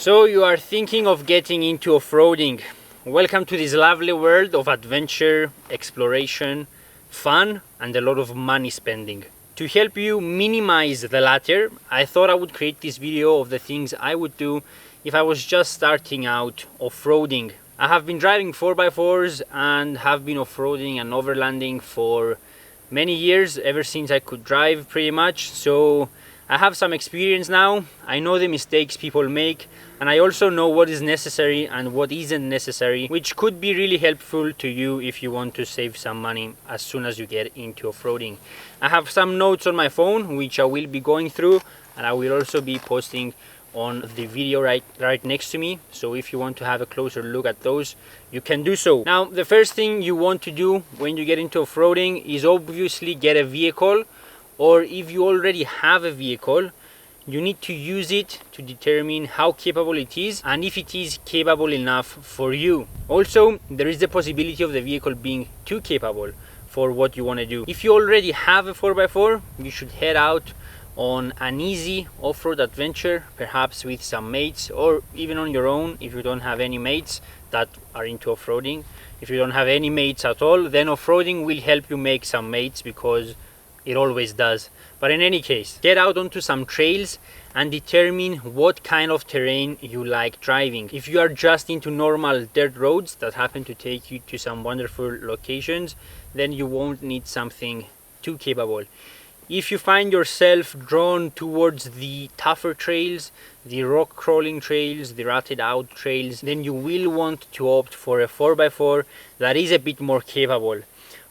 So you are thinking of getting into off-roading. Welcome to this lovely world of adventure, exploration, fun, and a lot of money spending. To help you minimize the latter, I thought I would create this video of the things I would do if I was just starting out off-roading. I have been driving 4x4s and have been off-roading and overlanding for many years, ever since I could drive pretty much. So I have some experience now. I know the mistakes people make, and I also know what is necessary and what isn't necessary, which could be really helpful to you if you want to save some money as soon as you get into off-roading. I have some notes on my phone which I will be going through, and I will also be posting on the video right next to me. So if you want to have a closer look at those, you can do so. Now, the first thing you want to do when you get into off-roading is obviously get a vehicle, or if you already have a vehicle, you need to use it to determine how capable it is and if it is capable enough for you. Also, there is the possibility of the vehicle being too capable for what you want to do. If you already have a 4x4, you should head out on an easy off-road adventure, perhaps with some mates, or even on your own if you don't have any mates that are into off-roading. If you don't have any mates at all, then off-roading will help you make some mates, because it always does. But in any case, get out onto some trails and determine what kind of terrain you like driving. If you are just into normal dirt roads that happen to take you to some wonderful locations, then you won't need something too capable. If you find yourself drawn towards the tougher trails, the rock crawling trails, the rutted out trails, then you will want to opt for a 4x4 that is a bit more capable.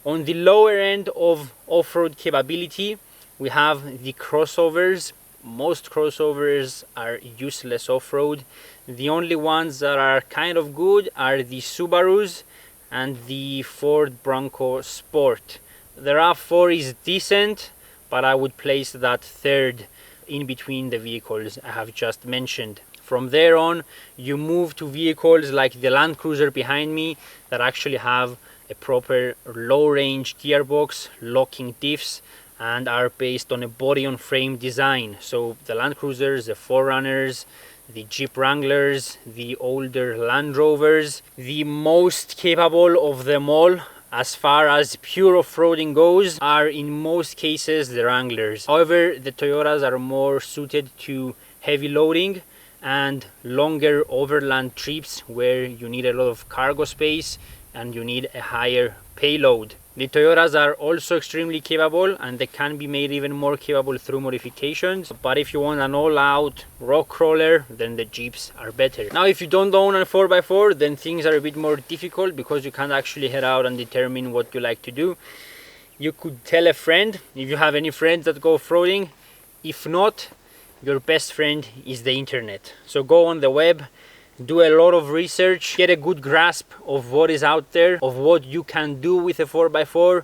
On the lower end of off-road capability, we have the crossovers. Most crossovers are useless off-road. The only ones that are kind of good are the Subarus and the Ford Bronco Sport. The RAV4 is decent, but I would place that third in between the vehicles I have just mentioned. From there on, you move to vehicles like the Land Cruiser behind me that actually have a proper low-range gearbox, locking diffs, and are based on a body-on-frame design. So the Land Cruisers, the 4Runners, the Jeep Wranglers, the older Land Rovers, the most capable of them all as far as pure off-roading goes are in most cases the Wranglers. However, the Toyotas are more suited to heavy loading and longer overland trips where you need a lot of cargo space and you need a higher payload. The Toyotas are also extremely capable, and they can be made even more capable through modifications. But if you want an all-out rock crawler, then the Jeeps are better. Now, if you don't own a 4x4, then things are a bit more difficult because you can't actually head out and determine what you like to do. You could tell a friend, if you have any friends that go off-roading. If not, your best friend is the internet. So go on the web, do a lot of research, get a good grasp of what is out there, of what you can do with a 4x4.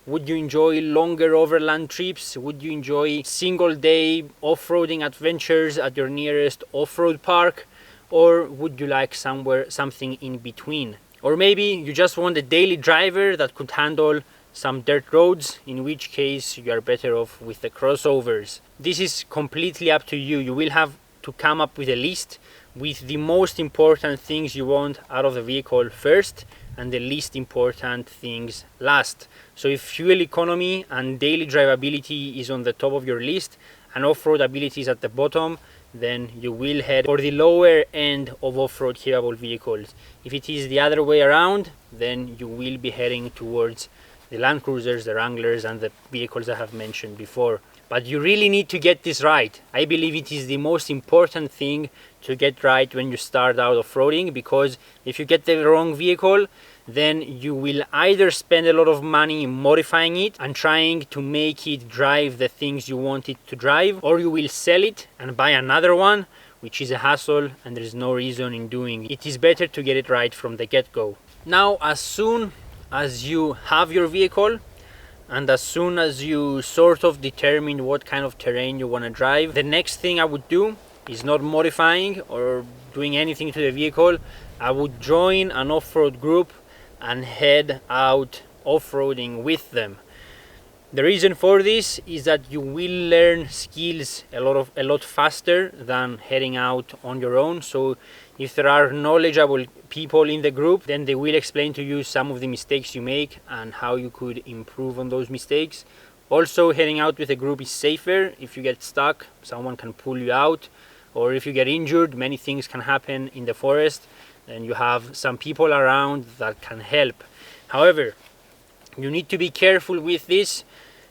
Would you enjoy longer overland trips? Would you enjoy single day off-roading adventures at your nearest off-road park? Or would you like something in between? Or maybe you just want a daily driver that could handle some dirt roads, in which case you are better off with the crossovers. This is completely up to you. You will have to come up with a list with the most important things you want out of the vehicle first and the least important things last. So if fuel economy and daily drivability is on the top of your list and off-road ability is at the bottom, then you will head for the lower end of off-road capable vehicles. If it is the other way around, then you will be heading towards the Land Cruisers, the Wranglers, and the vehicles I have mentioned before. But you really need to get this right. I believe it is the most important thing to get right when you start out off-roading, because if you get the wrong vehicle, then you will either spend a lot of money modifying it and trying to make it drive the things you want it to drive, or you will sell it and buy another one, which is a hassle and there is no reason in doing it. It is better to get it right from the get-go. Now, as soon as you have your vehicle, and as soon as you sort of determine what kind of terrain you want to drive, the next thing I would do is not modifying or doing anything to the vehicle. I would join an off-road group and head out off-roading with them. The reason for this is that you will learn skills a lot faster than heading out on your own. So if there are knowledgeable people in the group, then they will explain to you some of the mistakes you make and how you could improve on those mistakes. Also, heading out with a group is safer. If you get stuck, someone can pull you out, or if you get injured, many things can happen in the forest, and you have some people around that can help. However, you need to be careful with this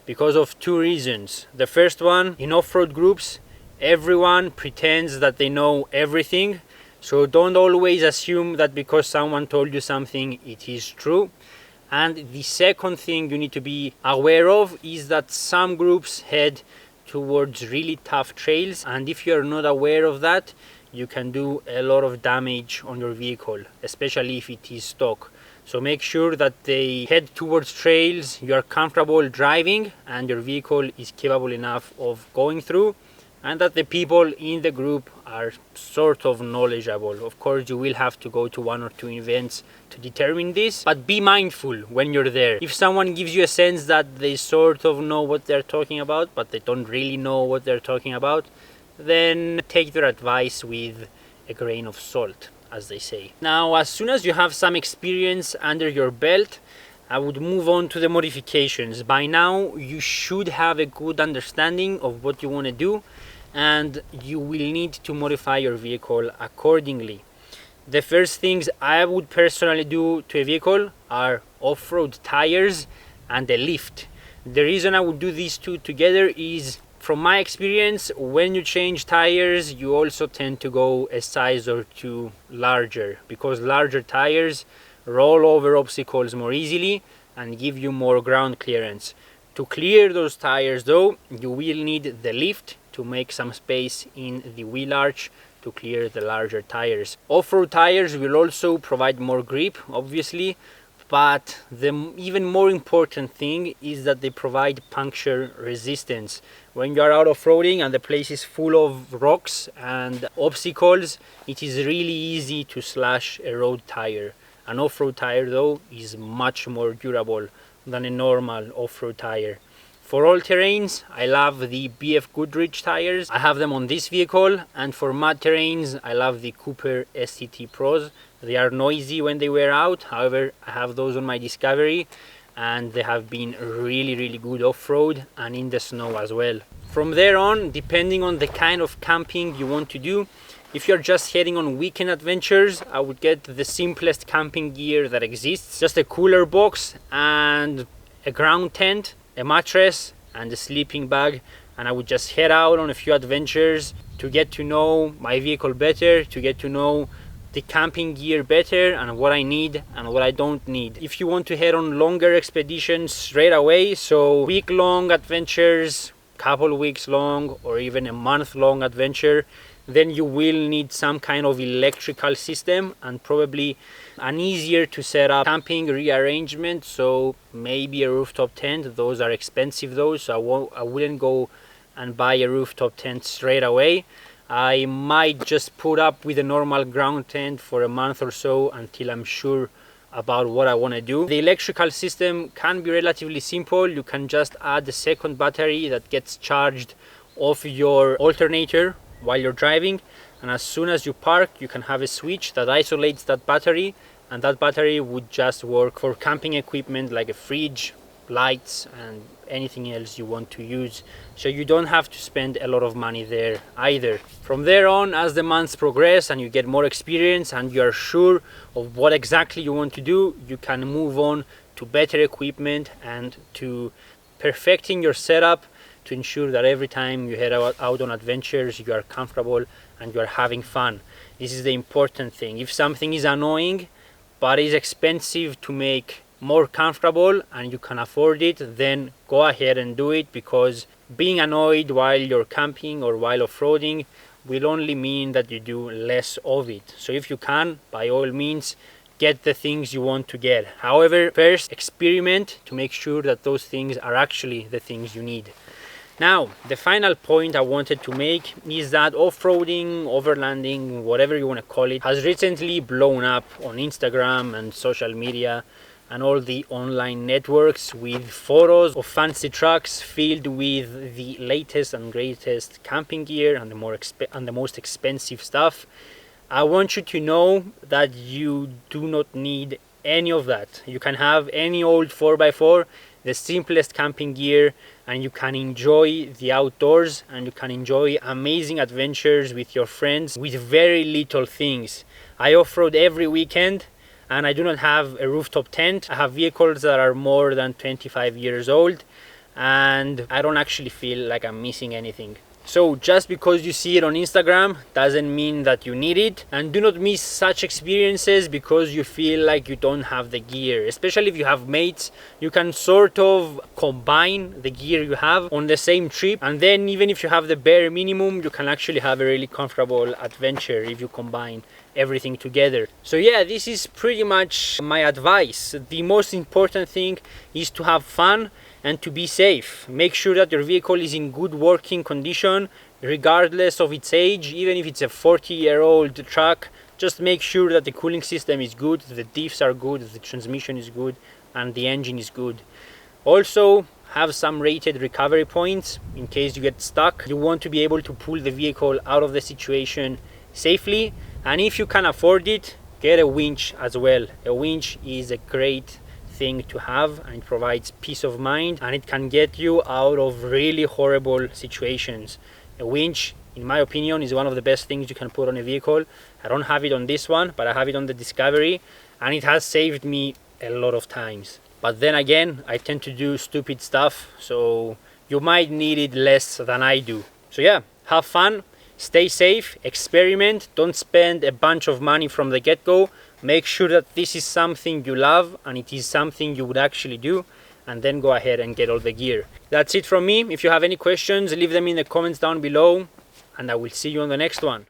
because of two reasons. The first one, in off-road groups, everyone pretends that they know everything, so don't always assume that because someone told you something, it is true. And the second thing you need to be aware of is that some groups head towards really tough trails, and if you're not aware of that, you can do a lot of damage on your vehicle, especially if it is stock. So make sure that they head towards trails you are comfortable driving and your vehicle is capable enough of going through, and that the people in the group are sort of knowledgeable. Of course, you will have to go to 1 or 2 events to determine this, but be mindful when you're there. If someone gives you a sense that they sort of know what they're talking about, but they don't really know what they're talking about, then take their advice with a grain of salt, as they say. Now, as soon as you have some experience under your belt, I would move on to the modifications. By now, you should have a good understanding of what you want to do, and you will need to modify your vehicle accordingly. The first things I would personally do to a vehicle are off-road tires and a lift. The reason I would do these two together is, from my experience, when you change tires, you also tend to go a size or two larger, because larger tires roll over obstacles more easily and give you more ground clearance. To clear those tires though, you will need the lift to make some space in the wheel arch to clear the larger tires. Off-road tires will also provide more grip, obviously, but the even more important thing is that they provide puncture resistance. When you are out off-roading and the place is full of rocks and obstacles, it is really easy to slash a road tire. An off-road tire though is much more durable than a normal off-road tire. For all terrains, I love the BF Goodrich tires. I have them on this vehicle, and for mud terrains, I love the Cooper STT Pros. They are noisy when they wear out. However, I have those on my Discovery, and they have been really good off-road and in the snow as well. From there on, depending on the kind of camping you want to do, if you're just heading on weekend adventures, I would get the simplest camping gear that exists. Just a cooler box and a ground tent, a mattress and a sleeping bag, and I would just head out on a few adventures to get to know my vehicle better, to get to know the camping gear better and what I need and what I don't need. If you want to head on longer expeditions straight away, so week-long adventures, couple weeks long, or even a month-long adventure, then you will need some kind of electrical system and probably an easier to set up camping rearrangement. So maybe a rooftop tent. Those are expensive though, so I wouldn't go and buy a rooftop tent straight away. I might just put up with a normal ground tent for a month or so until I'm sure about what I want to do. The electrical system can be relatively simple. You can just add a second battery that gets charged off your alternator while you're driving, and as soon as you park, you can have a switch that isolates that battery, and that battery would just work for camping equipment like a fridge, lights and anything else you want to use, so you don't have to spend a lot of money there either. From there on, as the months progress and you get more experience and you are sure of what exactly you want to do, you can move on to better equipment and to perfecting your setup to ensure that every time you head out on adventures, you are comfortable and you are having fun. This is the important thing. If something is annoying but is expensive to make more comfortable and you can afford it, then go ahead and do it, because being annoyed while you're camping or while off-roading will only mean that you do less of it. So if you can, by all means, get the things you want to get. However, first experiment to make sure that those things are actually the things you need. Now, the final point I wanted to make is that off-roading, overlanding, whatever you want to call it, has recently blown up on Instagram and social media, and all the online networks with photos of fancy trucks filled with the latest and greatest camping gear and the most expensive stuff. I want you to know that you do not need any of that. You can have any old 4x4, the simplest camping gear, and you can enjoy the outdoors and you can enjoy amazing adventures with your friends with very little things. I off-road every weekend and I do not have a rooftop tent. I have vehicles that are more than 25 years old and I don't actually feel like I'm missing anything. So just because you see it on Instagram doesn't mean that you need it, and do not miss such experiences because you feel like you don't have the gear. Especially if you have mates, you can sort of combine the gear you have on the same trip, and then even if you have the bare minimum, you can actually have a really comfortable adventure if you combine everything together. So yeah, this is pretty much my advice. The most important thing is to have fun and to be safe. Make sure that your vehicle is in good working condition regardless of its age. Even if it's a 40-year-old truck, just make sure that the cooling system is good, the diffs are good, the transmission is good, and the engine is good. Also have some rated recovery points in case you get stuck. You want to be able to pull the vehicle out of the situation safely, and if you can afford it, get a winch as well. A winch is a great thing to have and it provides peace of mind and it can get you out of really horrible situations. A winch, in my opinion, is one of the best things you can put on a vehicle. I don't have it on this one, but I have it on the Discovery and it has saved me a lot of times. But then again, I tend to do stupid stuff, so you might need it less than I do. So yeah, have fun, stay safe, experiment, don't spend a bunch of money from the get-go. Make sure that this is something you love and it is something you would actually do, and then go ahead and get all the gear. That's it from me. If you have any questions, leave them in the comments down below and I will see you on the next one.